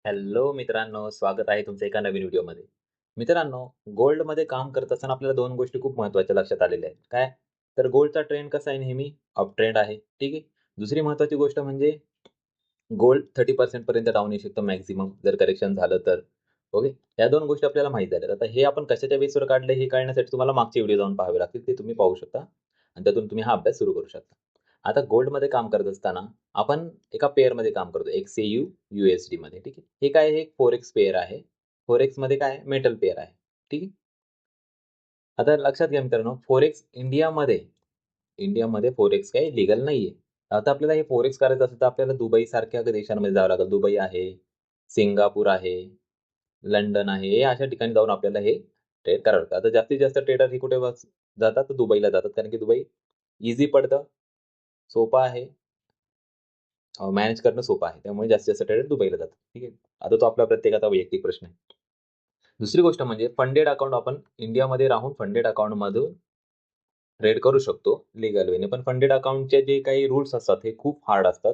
Hello मित्रांनो, स्वागत आहे तुमचं एका नवीन व्हिडिओमध्ये. मित्रांनो, गोल्डमध्ये काम करत असताना आपल्याला 2 गोष्टी खूप महत्त्वाच्या लक्षात आलेल्या आहेत. काय? तर गोल्डचा ट्रेंड कसा आहे नेहमी अप ट्रेंड आहे. ठीक आहे. दुसरी महत्त्वाची गोष्ट म्हणजे गोल्ड 30% पर्यंत डाऊन येऊ शकतं मॅक्सिमम जर करेक्शन झालं तर. ओके. या 2 गोष्टी आपल्याला माहीत झाल्यात. आता हे आपण कशाच्या बेसवर काढलं हे कळण्यासाठी तुम्हाला मागचे व्हिडिओ जाऊन पाहावे लागतील. ते तुम्ही पाहू शकता आणि त्यातून तुम्ही हा अभ्यास सुरू करू शकता. आता गोल्डमध्ये काम करत असताना आपण एका पेअरमध्ये काम करतो. XAU USDमध्ये. ठीक आहे. हे काय आहे? एक फॉरेक्स पेअर आहे. फॉरेक्समध्ये काय आहे? मेटल पेअर आहे. ठीक आहे. आता लक्षात घ्या मित्रांनो, फॉरेक्स इंडियामध्ये फॉरेक्स काही लीगल नाहीये. आता आपल्याला हे फॉरेक्स करायचं असेल तर आपल्याला दुबईसारख्या देशांमध्ये जावं लागेल. दुबई आहे, सिंगापूर आहे, लंडन आहे. हे अशा ठिकाणी जाऊन आपल्याला हे ट्रेड करावं लागतं. आता जास्तीत जास्त ट्रेडर हे कुठे जातात? तर दुबईला जातात. कारण की दुबई ईझी पडतं, सोपं आहे. मॅनेज करणं सोपं आहे. त्यामुळे जास्तीत जास्त ट्रेडर दुबईला जातात. ठीक आहे. आता तो आपला प्रत्येकाचा वैयक्तिक प्रश्न आहे. दुसरी गोष्ट म्हणजे फंडेड अकाउंट आपण इंडियामध्ये राहून फंडेड अकाउंटमधून ट्रेड करू शकतो लीगल वेने. पण फंडेड अकाउंटचे जे काही रूल्स असतात हे खूप हार्ड असतात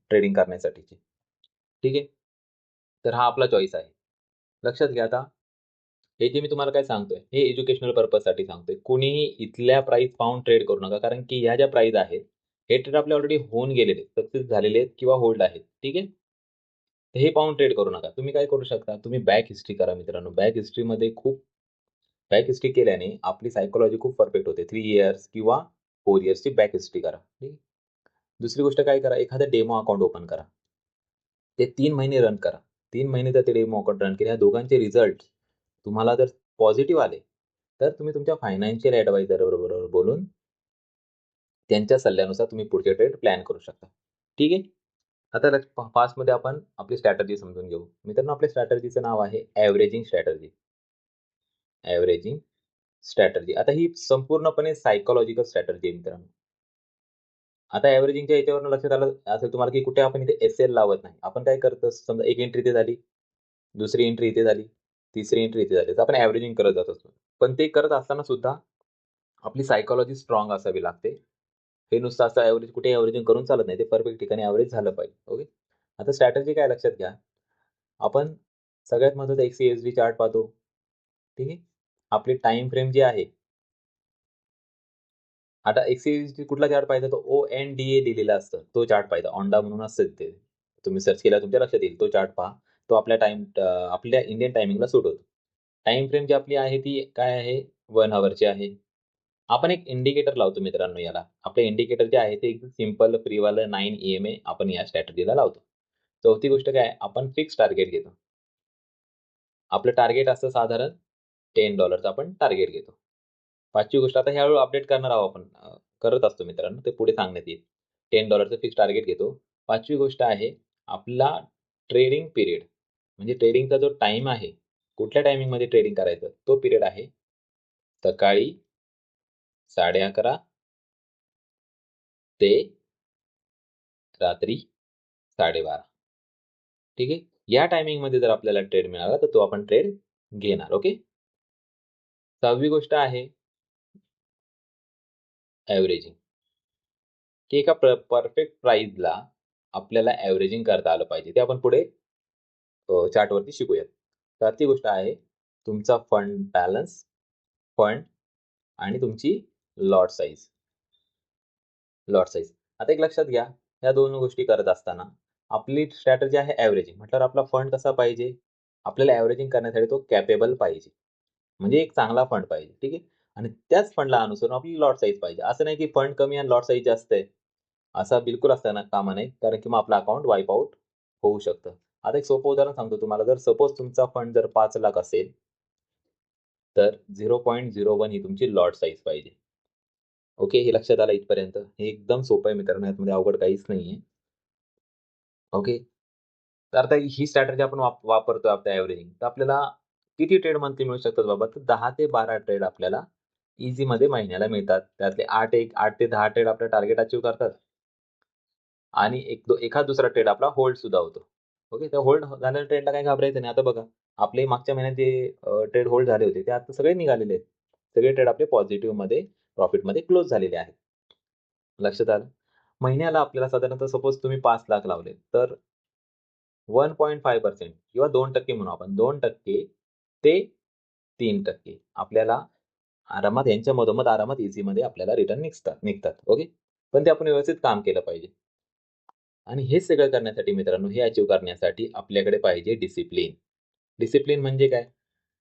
ट्रेडिंग करण्यासाठीचे. ठीक आहे. तर हा आपला चॉईस आहे. लक्षात घ्या आता, हे जे मी तुम्हाला काय सांगतोय, हे एज्युकेशनल पर्पजसाठी सांगतोय. कुणीही इथल्या प्राईस पाहून ट्रेड करू नका. कारण की ह्या ज्या प्राईस आहेत, हे ट्रेड आपले ऑलरेडी होऊन गेलेले आहेत, सक्सेस झालेले आहेत किंवा होल्ड आहेत. ठीक आहे. तर हे पाहून ट्रेड करू नका. तुम्ही काय करू शकता, तुम्ही बॅक हिस्ट्री करा मित्रांनो. बॅक हिस्ट्री केल्याने आपली सायकॉलॉजी खूप परफेक्ट होते. 3 इयर्स किंवा 4 इयर्सची बॅक हिस्ट्री करा. ठीक आहे. दुसरी गोष्ट काय करा, एखादं डेमो अकाउंट ओपन करा. ते 3 महिने रन करा. 3 महिने जर ते डेमो अकाउंट रन केले, ह्या दोघांचे रिझल्ट तुम्हाला जर पॉझिटिव्ह आले, तर तुम्ही तुमच्या फायनान्शियल ॲडवायझर बरोबर बोलून त्यांच्या सल्ल्यानुसार तुम्ही पुढचे ट्रेड प्लॅन करू शकता. ठीक आहे. आता फास्टमध्ये आपण आपली स्ट्रॅटेजी समजून घेऊ. मित्रांनो, आपल्या स्ट्रॅटेजीचं नाव आहे एव्हरेजिंग स्ट्रॅटेजी. एव्हरेजिंग स्ट्रॅटेजी. आता ही संपूर्णपणे सायकॉलॉजिकल स्ट्रॅटेजी आहे मित्रांनो. आता एव्हरेजिंगच्या याच्यावरून लक्षात आलं असेल तुम्हाला, की कुठे आपण इथे एस-एल लावत नाही. आपण काय करतो, समजा एक एंट्री इथे झाली, दुसरी एंट्री इथे झाली, तिसरी एंट्री इथे झाली. तर आपण एव्हरेजिंग करत जात असतो. पण ते करत असताना सुद्धा आपली सायकॉलॉजी स्ट्राँग असावी लागते. हे नुसतं असं कुठे एव्हरेजिंग करून चालत नाही. ते परफेक्ट ठिकाणी एव्हरेज झालं पाहिजे. ओके. आता स्ट्रॅटेजी काय लक्षात घ्या. आपण सगळ्यात महत्त्वाचा एक सी चार्ट पाहतो. ठीक आहे. आपली टाईम फ्रेम जी आहे, आता एक्स कुठला चार्ट पाहिजे, तो ONDA दिलेला असतं. तो चार्ट पाहिजे. ONDA म्हणून असतं ते. तुम्ही सर्च केल्यावर तुमच्या लक्षात येईल. तो चार्ट पहा. तो आपल्या इंडियन टायमिंगला सूट होतो. टाईम फ्रेम जी आपली आहे ती काय आहे? 1 हॉवरची आहे. आपण एक इंडिकेटर लावतो मित्रांनो याला. आपलं इंडिकेटर जे आहे ते एकदम सिंपल फ्रीवालं 9 EMA आपण या स्ट्रॅटेजीला लावतो. चौथी गोष्ट काय आहे? आपण फिक्स टार्गेट घेतो. आपलं टार्गेट असतं साधारण $10 आपण टार्गेट घेतो. पाचवी गोष्ट, आता ह्यावेळी अपडेट करणार आहोत आपण. करत असतो मित्रांनो, ते पुढे सांगण्यात येईल. $10चं फिक्स टार्गेट घेतो. पाचवी गोष्ट आहे आपला ट्रेडिंग पिरियड. म्हणजे ट्रेडिंगचा जो टाईम आहे, कुठल्या टायमिंगमध्ये ट्रेडिंग करायचं, तो पिरियड आहे सकाळी 11:30 ते रात्री 12:30. ठीक आहे. या टायमिंगमध्ये जर आपल्याला ट्रेड मिळाला, तर तो आपण ट्रेड घेणार. ओके. 6वी गोष्ट आहे एव्हरेजिंग. की एका परफेक्ट प्राईसला आपल्याला एव्हरेजिंग करता आलं पाहिजे. ते आपण पुढे चार्टवरती शिकूयात. 7वी गोष्ट आहे तुमचा फंड बॅलन्स, फंड आणि तुमची लॉट साइज. Lot size. आता एक लक्षात घ्या, ह्या 2 गोष्टी करत असताना आपली स्ट्रॅटेजी आहे एव्हरेजिंग. म्हटल्यावर आपला फंड कसा पाहिजे? आपल्याला एव्हरेजिंग करण्यासाठी तो कॅपेबल पाहिजे. म्हणजे एक चांगला फंड पाहिजे. ठीक आहे. आणि त्याच फंडला अनुसरून आपली लॉट साइज पाहिजे. असं नाही की फंड कमी आणि लॉट साइज जास्त आहे. असा बिलकुल असताना कामा नये. कारण की मग आपलं अकाउंट वाईप आउट होऊ शकतं. आता एक सोपं उदाहरण सांगतो तुम्हाला. जर सपोज तुमचा फंड जर 5,00,000 असेल, तर 0.01 ही तुमची लॉट साइज पाहिजे. ओके. हे लक्षात आलं इथपर्यंत? हे एकदम सोपं आहे मित्रांनो. यामध्ये अवघड काहीच नाहीये. ओके. तर आता ही स्ट्रॅटेजी आपण वापरतोय आपल्या एव्हरेजिंग. तर आपल्याला किती ट्रेड मंथली मिळू शकतात बाबा? तर 10 ते 12 ट्रेड आपल्याला ईझीमध्ये महिन्याला मिळतात. त्यातले 8 ते 10 ट्रेड आपलं टार्गेट अचीव्ह करतात आणि एखाद दुसरा ट्रेड आपला होल्ड सुद्धा होतो. ओके. त्या होल्ड झालेल्या ट्रेडला काही घाबरायचं नाही. आता बघा, आपले मागच्या महिन्यात जे ट्रेड होल्ड झाले होते, ते आता सगळे निघालेले आहेत. सगळे ट्रेड आपले पॉझिटिव्हमध्ये, प्रॉफिटमध्ये क्लोज झालेले आहेत. लक्षात आलं? महिन्याला आपल्याला साधारणतः सपोज तुम्ही 5,00,000 लावले, तर 1.5% किंवा 2% म्हणू आपण, 2% ते 3% आपल्याला आरामात यांच्या मधोमध आरामात इझीमध्ये आपल्याला रिटर्न निघतात. ओके. पण ते आपण व्यवस्थित काम केलं पाहिजे. आणि हे सगळं करण्यासाठी मित्रांनो, हे अचीव्ह करण्यासाठी आपल्याकडे पाहिजे डिसिप्लिन. डिसिप्लिन म्हणजे काय?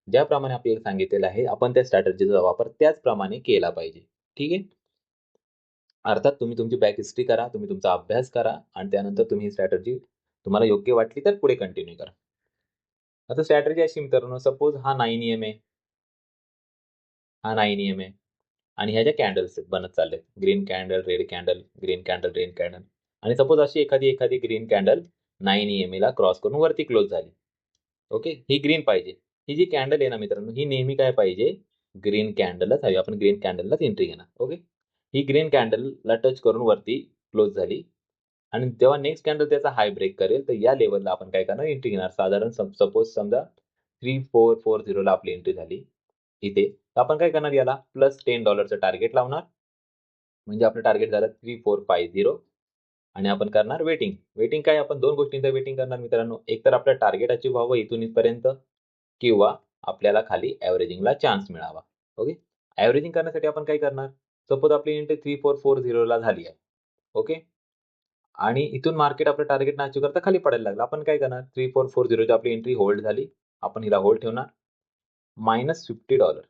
ज्याप्रमाणे आपल्याला सांगितलेलं आहे, आपण त्या स्ट्रॅटेजीचा वापर त्याचप्रमाणे केला पाहिजे. ठीक आहे? अर्थात तुम्ही तुमची बॅक हिस्ट्री करा, तुम्ही तुमचा अभ्यास करा आणि त्यानंतर तुम्ही ही स्ट्रॅटेजी तुम्हाला योग्य वाटली तर पुढे कंटिन्यू करा. आता स्ट्रॅटेजी अशी मित्रांनो, सपोज हा 9 EM आहे. हा 9 EM आहे. आणि ह्या ज्या कॅन्डल्स बनत चाललेत, green candle, red candle, green candle, red candle आणि सपोज अशी एखादी ग्रीन कॅन्डल 9 EM ला क्रॉस करून वरती क्लोज झाली. ओके. ही ग्रीन पाहिजे. ही जी कॅन्डल आहे ना मित्रांनो, ही नेहमी काय पाहिजे? ग्रीन कॅन्डलच हवी. आपण ग्रीन कॅन्डललाच एंट्री घेणार. ओके. ही ग्रीन कॅन्डलला टच करून वरती क्लोज झाली आणि जेव्हा नेक्स्ट कॅन्डल त्याचा हाय ब्रेक करेल, तर या लेवलला आपण काय करणार? एंट्री घेणार. साधारण सपोज समजा 3440 ला आपली एंट्री झाली इथे. तर आपण काय करणार? याला $10 टार्गेट लावणार. म्हणजे आपलं टार्गेट झालं 3450 आणि आपण करणार वेटिंग. वेटिंग काय? आपण 2 गोष्टींचं वेटिंग करणार मित्रांनो. एक तर आपलं टार्गेट अचीव्ह व्हावं इथून इथपर्यंत किंवा आपल्याला खाली एव्हरेजिंगला चान्स मिळावा. ओके. एव्हरेजिंग करण्यासाठी आपण काय करणार? सपोज आपली एंट्री 3440 ला झाली आहे. ओके. आणि इथून मार्केट आपलं टार्गेट अचीव्ह करता खाली पडायला लागलं. आपण काय करणार? 3440 ची आपली एंट्री होल्ड झाली. आपण हिला होल्ड ठेवणार. -$50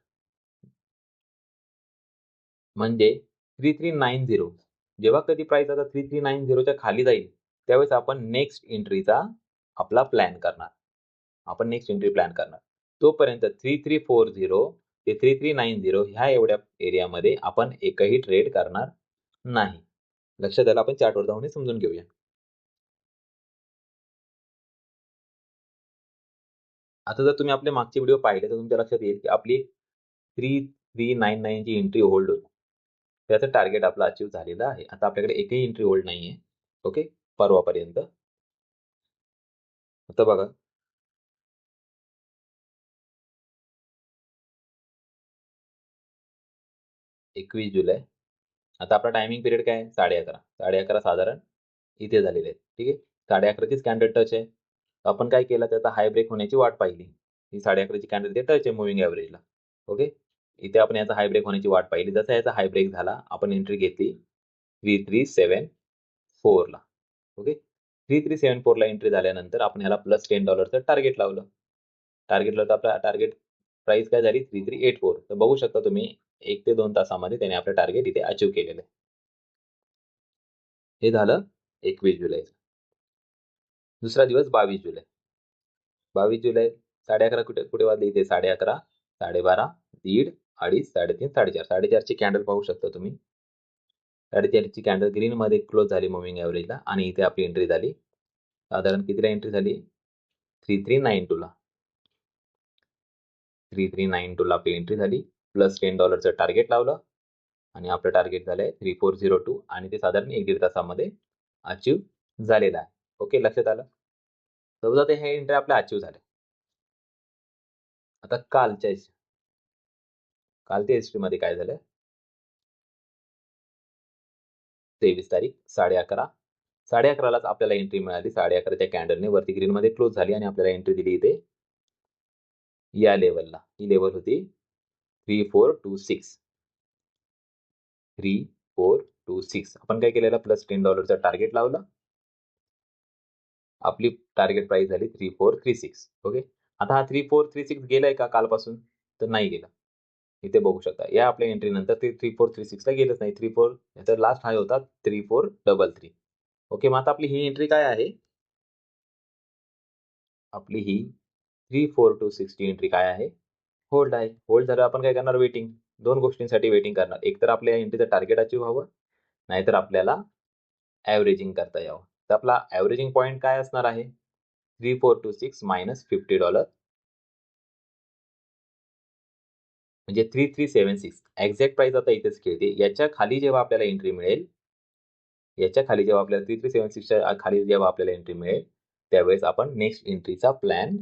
म्हणजे 3390 जेव्हा कधी प्राइस आता 3390 च्या खाली जाईल, त्यावेळेस आपण नेक्स्ट एंट्रीचा आपला प्लॅन करणार. तोपर्यंत 3340 ते 3390 ह्या एवढ्या एरियामध्ये आपण एकही ट्रेड करणार नाही. लक्षात आलं? आपण चार्टवर जाऊन समजून घेऊया. आता जर तुम्ही आपले मागचे व्हिडिओ पाहिले तर तुमच्या लक्षात येईल की आपली 3399 ची एंट्री होल्ड होती. त्याचं टार्गेट आपलं अचीव्ह झालेलं आहे. आता आपल्याकडे एकही एंट्री होल्ड नाहीये. ओके. परवापर्यंत. आता बघा 21 जुलै. आता आपला टायमिंग पिरियड काय आहे? 11:30. 11:30 साधारण इथे झालेले आहेत. ठीक आहे. 11:30 कॅन्डल टच आहे. आपण काय केलं? त्याचा हाय ब्रेक होण्याची वाट पाहिली. ही 11:30 ची कॅन्डल इथे टच आहे मूव्हिंग एव्हरेजला. ओके. इथे आपण याचा हाय ब्रेक होण्याची वाट पाहिली. जसा याचा हाय ब्रेक झाला, आपण एंट्री घेतली 3374 ला. ओके. 3374 ला एंट्री झाल्यानंतर आपण ह्याला $10 टार्गेट लावलं. टार्गेट लावलं तर आपला टार्गेट प्राइस काय झाली? 3384. तर बघू शकता तुम्ही 1 ते 2 तासामध्ये त्याने आपलं टार्गेट इथे अचीव्ह केलेलं आहे. हे झालं 21 जुलै. दुसरा दिवस 22 जुलै. 22 जुलै 11:30 कुठे कुठे वाजले? इथे 11:30, 12:30, 1:30, 2:30, 3:30, 4:30. 4:30 ची कॅन्डल पाहू शकता तुम्ही. 4:30 ची कॅन्डल ग्रीनमध्ये क्लोज झाली मूव्हिंग एव्हरेजला आणि इथे आपली एंट्री झाली. साधारण कितीला एंट्री झाली? 3392 ला. 3392 ला आपली एंट्री झाली. $10 टार्गेट लावलं आणि आपलं टार्गेट झालंय 3402 आणि ते साधारण 1-1.5 तासामध्ये अचीव्ह झालेलं आहे. ओके. लक्षात आलं? समजा ते हे एंट्री आपल्या अचीव्ह झाल्या. आता कालच्या हिस्ट्रीमध्ये काय झालं? 23 तारीख 11:30. 11:30 लाच आपल्याला एंट्री मिळाली. 11:30 च्या कॅन्डलने वरती ग्रीनमध्ये क्लोज झाली आणि आपल्याला एंट्री दिली इथे या लेवलला. ही लेवल होती 3426. 3426. आपण काय केलेलं? $10 टार्गेट लावलं. आपली टार्गेट प्राइस झाली 3436. ओके. आता हा 3436 गेलाय का कालपासून? तर नाही गेला. इथे बघू शकता. या आपल्या एंट्री नंतर ते 3436 ला गेलंच नाही. 34 याचा लास्ट हाय होता 3433. ओके. मग आता आपली ही एंट्री काय आहे? आपली ही 3426 ची एंट्री काय आहे? होल्ड आहे. होल्ड झालं आपण काय करणार? वेटिंग. 2 गोष्टींसाठी वेटिंग करणार. एक तर आपल्या एंट्रीचं टार्गेट अचीव्ह व्हावं, नाहीतर आपल्याला एव्हरेजिंग करता यावं. तर आपला एव्हरेजिंग पॉइंट काय असणार आहे? 3426 -$50 म्हणजे 3376. एक्झॅक्ट प्राइस आता इथेच खेळते. याच्या खाली जेव्हा आपल्याला एंट्री मिळेल, याच्या खाली जेव्हा आपल्याला 3376 च्या खाली जेव्हा आपल्याला एंट्री मिळेल, त्यावेळेस आपण नेक्स्ट एंट्रीचा प्लॅन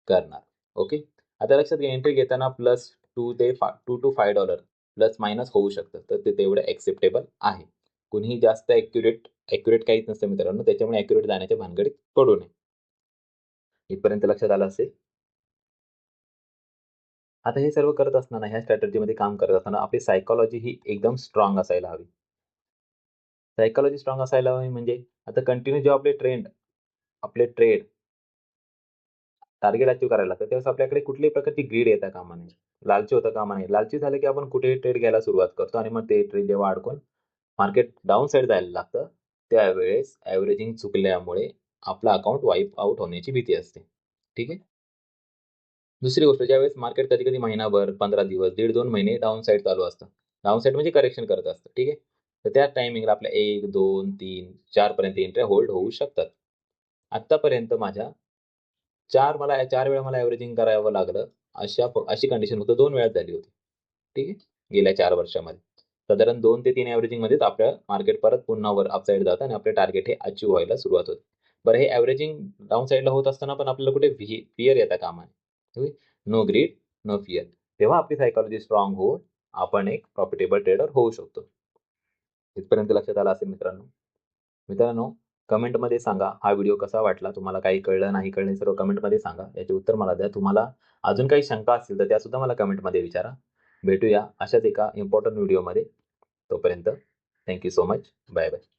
करणार. ओके. आता लक्षात घ्या एंट्री घेताना +2 ते $2 to $5 प्लस मायनस होऊ शकतं. तर ते तेवढं एक्सेप्टेबल आहे. कुणीही जास्त ॲक्युरेट काहीच नसतं मित्रांनो. त्याच्यामुळे ॲक्युरेट जाण्याच्या भानगडीत पडू नये. इथपर्यंत लक्षात आलं असेल. आता हे सर्व करत असताना, ह्या स्ट्रॅटेजीमध्ये काम करत असताना आपली सायकॉलॉजी ही एकदम स्ट्राँग असायला हवी. सायकॉलॉजी स्ट्राँग असायला हवी म्हणजे आता कंटिन्यू जेव्हा आपले ट्रेड टार्गेट अचीव्ह करायला लागतं, त्यावेळेस आपल्याकडे कुठल्याही प्रकारची ग्रीड येता कामा नये. लालची होता कामा नये. लालची झालं की आपण कुठेही ट्रेड घ्यायला सुरुवात करतो आणि मग ते ट्रेड जेव्हा अडकून मार्केट डाउन साइड जायला लागतं, त्यावेळेस एव्हरेजिंग चुकल्यामुळे आपलं अकाउंट वाईप आउट होण्याची भीती असते. ठीक आहे. दुसरी गोष्ट ज्यावेळेस मार्केट कधी-कधी महिनाभर, 15 दिवस, 1.5-2 महिने डाउन साइड चालू असतं. डाउन साइड म्हणजे करेक्शन करत असतं. ठीक आहे. तर त्या टायमिंगला आपल्या 1, 2, 3, 4 पर्यंत एंट्र्या होल्ड होऊ शकतात. आत्तापर्यंत माझ्या 4 वेळा मला एव्हरेजिंग करावं लागलं. अशी कंडिशन फक्त 2 वेळाच झाली होती. ठीक आहे. गेल्या 4 वर्षामध्ये. साधारण 2 ते 3 एव्हरेजिंगमध्येच आपलं मार्केट परत पुन्हा वर अपसाइड जातं आणि आपले टार्गेट हे अचीव्ह व्हायला सुरुवात होते. बरं, हे एव्हरेजिंग डाउन साइडला होत असताना पण आपल्याला कुठे फिअर येता कामा नये. No greed, no fear. तेव्हा आपली सायकॉलॉजी स्ट्राँग होऊन आपण एक प्रॉफिटेबल ट्रेडर होऊ शकतो. इथपर्यंत लक्षात आलं असेल मित्रांनो. मित्रांनो, कमेंटमध्ये सांगा हा व्हिडिओ कसा वाटला? तुम्हाला काही कळलं, नाही कळलं, हे सर्व कमेंटमध्ये सांगा. याचे उत्तर मला द्या. तुम्हाला अजून काही शंका असतील तर त्यासुद्धा मला कमेंटमध्ये विचारा. भेटूया अशाच एका इम्पोर्टंट व्हिडिओमध्ये. तोपर्यंत thank you so much. Bye bye.